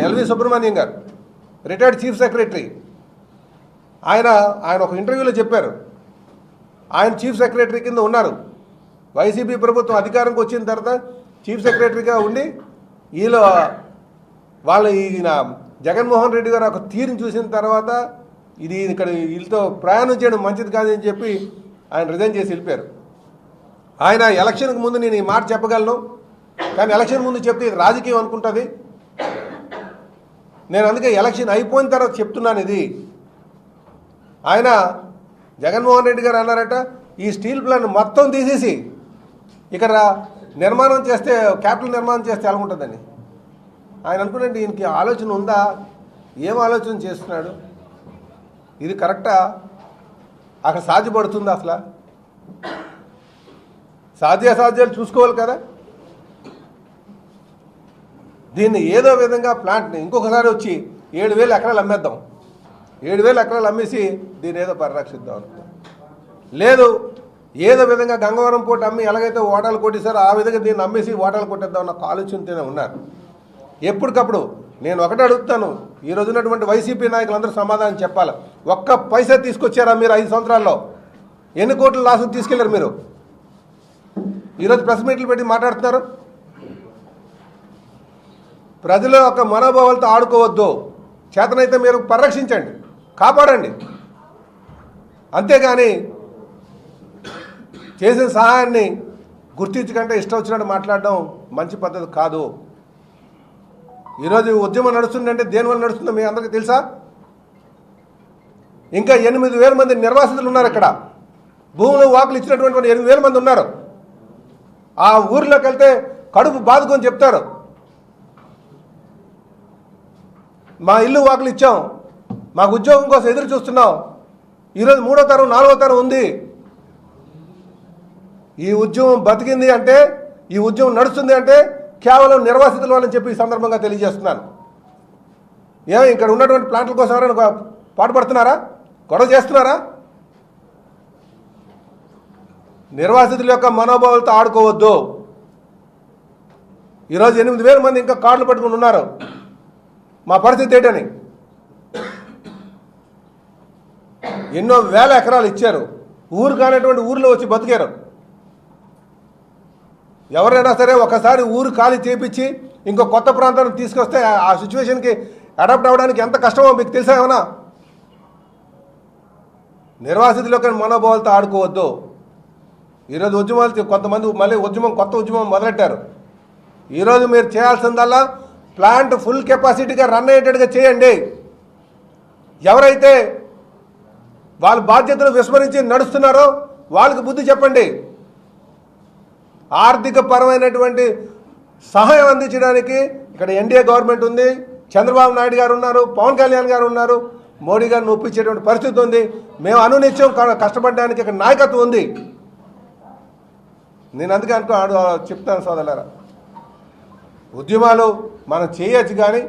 LV Subrahmanyam గారు, retired chief secretary. ఆయన ఒక ఇంటర్వ్యూలో చెప్పారు, ఆయన చీఫ్ సెక్రటరీ కింద ఉన్నారు. వైసీపీ ప్రభుత్వం అధికారంకి వచ్చిన తర్వాత చీఫ్ సెక్రటరీగా ఉండి ఈయన జగన్మోహన్ రెడ్డి గారు ఒక తీరుని చూసిన తర్వాత ఇది ఇక్కడ వీళ్ళతో ప్రయాణం చేయడం మంచిది కాదని చెప్పి ఆయన రిజైన్ చేసి వెళ్ళిపోయారు. ఆయన ఎలక్షన్కి ముందు నేను ఈ మాట చెప్పగలను, కానీ ఎలక్షన్ ముందు చెప్తే ఇది రాజకీయం అనుకుంటుంది. నేను అందుకే ఎలక్షన్ అయిపోయిన తర్వాత చెప్తున్నాను. ఇది ఆయన జగన్మోహన్ రెడ్డి గారు అన్నారట, ఈ స్టీల్ ప్లాంట్ మొత్తం తీసేసి ఇక్కడ నిర్మాణం చేస్తే, క్యాపిటల్ నిర్మాణం చేస్తే ఎలా ఉంటుందని ఆయన అనుకున్నట్టు. ఈయనకి ఆలోచన ఉందా? ఏం ఆలోచన చేస్తున్నాడు? ఇది కరెక్టా? అక్కడ సాధ్యపడుతుందా? అసలు సాధ్యాసాధ్యాలు చూసుకోవాలి కదా. దీన్ని ఏదో విధంగా ప్లాంట్ని ఇంకొకసారి వచ్చి 7,000 ఎకరాలు అమ్మేద్దాం, 7,000 ఎకరాలు అమ్మేసి దీన్ని ఏదో పరిరక్షిద్దాం అనుకుంటాం. లేదు, ఏదో విధంగా గంగవరం పోటీ అమ్మి ఎలాగైతే ఓటాలు కొట్టేశారో ఆ విధంగా దీన్ని అమ్మేసి ఓటాలు కొట్టేద్దాం అన్న ఆలోచనతోనే ఉన్నారు. ఎప్పటికప్పుడు నేను ఒకటే అడుగుతాను, ఈ రోజు ఉన్నటువంటి వైసీపీ నాయకులందరూ సమాధానం చెప్పాలి. ఒక్క పైసా తీసుకొచ్చారా మీరు 5 సంవత్సరాల్లో? ఎన్ని కోట్ల లాసుకు తీసుకెళ్లారు మీరు? ఈరోజు ప్రెస్ మీట్లు పెట్టి మాట్లాడుతున్నారు. ప్రజల యొక్క మనోభావాలతో ఆడుకోవద్దు. చేతనైతే మీరు పరిరక్షించండి, కాపాడండి. అంతేగాని చేసిన సహాయాన్ని గుర్తించకంటే ఇష్టం వచ్చినట్టు మాట్లాడడం మంచి పద్ధతి కాదు. ఈరోజు ఉద్యమం నడుస్తుందంటే దేనివల్ల నడుస్తుందో మీ అందరికీ తెలుసా? ఇంకా 8,000 మంది నిర్వాసితులు ఉన్నారు. ఇక్కడ భూములు వాకులు ఇచ్చినటువంటి 8,000 మంది ఉన్నారు. ఆ ఊరిలోకి వెళ్తే కడుపు బాదుకొని చెప్తారు, మా ఇల్లు వాకులు ఇచ్చాం, మాకు ఉద్యోగం కోసం ఎదురు చూస్తున్నాం. ఈరోజు 3వ తరం 4వ తరం ఉంది. ఈ ఉద్యమం బతికింది అంటే, ఈ ఉద్యమం నడుస్తుంది అంటే కేవలం నిర్వాసితుల వాళ్ళని చెప్పి ఈ సందర్భంగా తెలియజేస్తున్నాను. ఇక్కడ ఉన్నటువంటి ప్లాంట్ల కోసం ఎవరైనా పాటుపడుతున్నారా? గొడవ చేస్తున్నారా? నిర్వాసితుల యొక్క మనోభావాలతో ఆడుకోవద్దు. ఈరోజు 8,000 మంది ఇంకా కార్డులు పట్టుకుని ఉన్నారు. మా పరిస్థితి ఏంటని? ఎన్నో వేల ఎకరాలు ఇచ్చారు, ఊరు కానటువంటి ఊరిలో వచ్చి బతికారు. ఎవరైనా సరే ఒకసారి ఊరు ఖాళీ చేపించి ఇంకో కొత్త ప్రాంతానికి తీసుకొస్తే ఆ సిచ్యువేషన్కి అడాప్ట్ అవ్వడానికి ఎంత కష్టమో మీకు తెలుసా ఏమన్నా? నిర్వాసితుల మనోభావాలతో ఆడుకోవద్దు. ఈరోజు ఉద్యమాలు కొంతమంది మళ్ళీ కొత్త ఉద్యమం మొదలెట్టారు. ఈరోజు మీరు చేయాల్సిందల్లా ప్లాంట్ ఫుల్ కెపాసిటీగా రన్ అయ్యేటట్టుగా చేయండి. ఎవరైతే వాళ్ళ బాధ్యతలు విస్మరించి నడుస్తున్నారో వాళ్ళకి బుద్ధి చెప్పండి. ఆర్థిక పరమైనటువంటి సహాయం అందించడానికి ఇక్కడ ఎన్డీఏ గవర్నమెంట్ ఉంది, చంద్రబాబు నాయుడు గారు ఉన్నారు, పవన్ కళ్యాణ్ గారు ఉన్నారు, మోడీ గారిని ఒప్పించేటువంటి పరిస్థితి ఉంది. మేము అనునిత్యం కష్టపడడానికి ఇక్కడ నాయకత్వం ఉంది. నేను అందుకే చెప్తాను సోదరులారా, ఉద్యమాలు మనం చేయొచ్చు, కానీ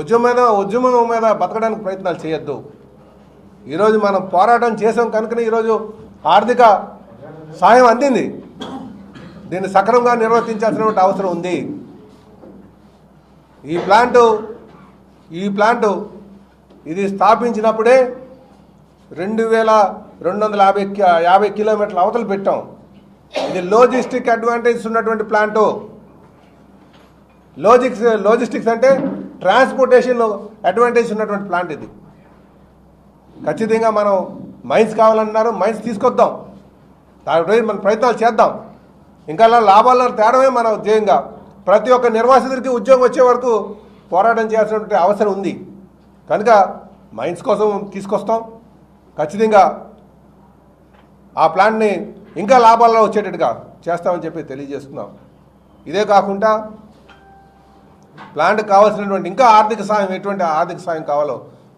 ఉద్యమం మీద బతకడానికి ప్రయత్నాలు చేయొద్దు. ఈరోజు మనం పోరాటం చేసాం కనుకనే ఈరోజు ఆర్థిక సాయం అందింది. దీన్ని సక్రమంగా నిర్వర్తించాల్సినటువంటి అవసరం ఉంది. ఈ ప్లాంటు ఇది స్థాపించినప్పుడే 2,250 కిలోమీటర్ల అవతలు పెట్టాం. ఇది లాజిస్టిక్ అడ్వాంటేజ్ ఉన్నటువంటి ప్లాంటు. లాజిస్టిక్స్ అంటే ట్రాన్స్పోర్టేషన్ అడ్వాంటేజ్ ఉన్నటువంటి ప్లాంట్ ఇది. ఖచ్చితంగా మనం మైన్స్ కావాలన్నారు, మైన్స్ తీసుకొద్దాం, దాని మన ప్రయత్నాలు చేద్దాం. ఇంకా లాభాలను తేడమే మన ధ్యేయంగా. ప్రతి ఒక్క నిర్వాసితుడికి ఉద్యోగం వచ్చే వరకు పోరాటం చేయాల్సినటువంటి అవసరం ఉంది కనుక మైన్స్ కోసం తీసుకొస్తాం. ఖచ్చితంగా ఆ ప్లాంట్ని ఇంకా లాభాల్లో వచ్చేటట్టుగా చేస్తామని చెప్పి తెలియజేస్తున్నాం. ఇదే కాకుండా ప్లాంట్ కావాల్సినటువంటి ఇంకా ఆర్థిక సాయం, ఎటువంటి ఆర్థిక సాయం కావాలో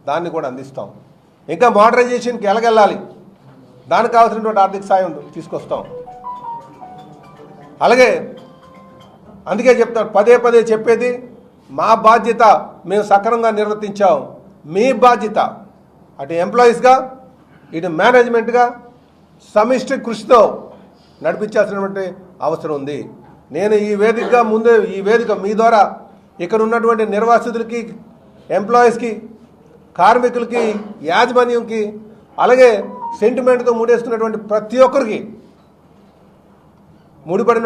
దాన్ని కూడా అందిస్తాం. ఇంకా మోడరైజేషన్కి ఎలాగెళ్ళాలి, దానికి కావాల్సినటువంటి ఆర్థిక సాయం తీసుకొస్తాం. అలాగే అందుకే చెప్తాను, పదే పదే చెప్పేది, మా బాధ్యత మేము సక్రమంగా నిర్వర్తించాం. మీ బాధ్యత అటు ఎంప్లాయీస్గా ఇటు మేనేజ్మెంట్గా సమిష్టి కృషితో నడిపించాల్సినటువంటి అవసరం ఉంది. నేను ఈ వేదిక మీ ద్వారా ఇక్కడ ఉన్నటువంటి నిర్వాసితులకి, ఎంప్లాయీస్కి, కార్మికులకి, యాజమాన్యంకి, అలాగే సెంటిమెంట్తో ముడేసుకున్నటువంటి ప్రతి ఒక్కరికి ముడిపడిన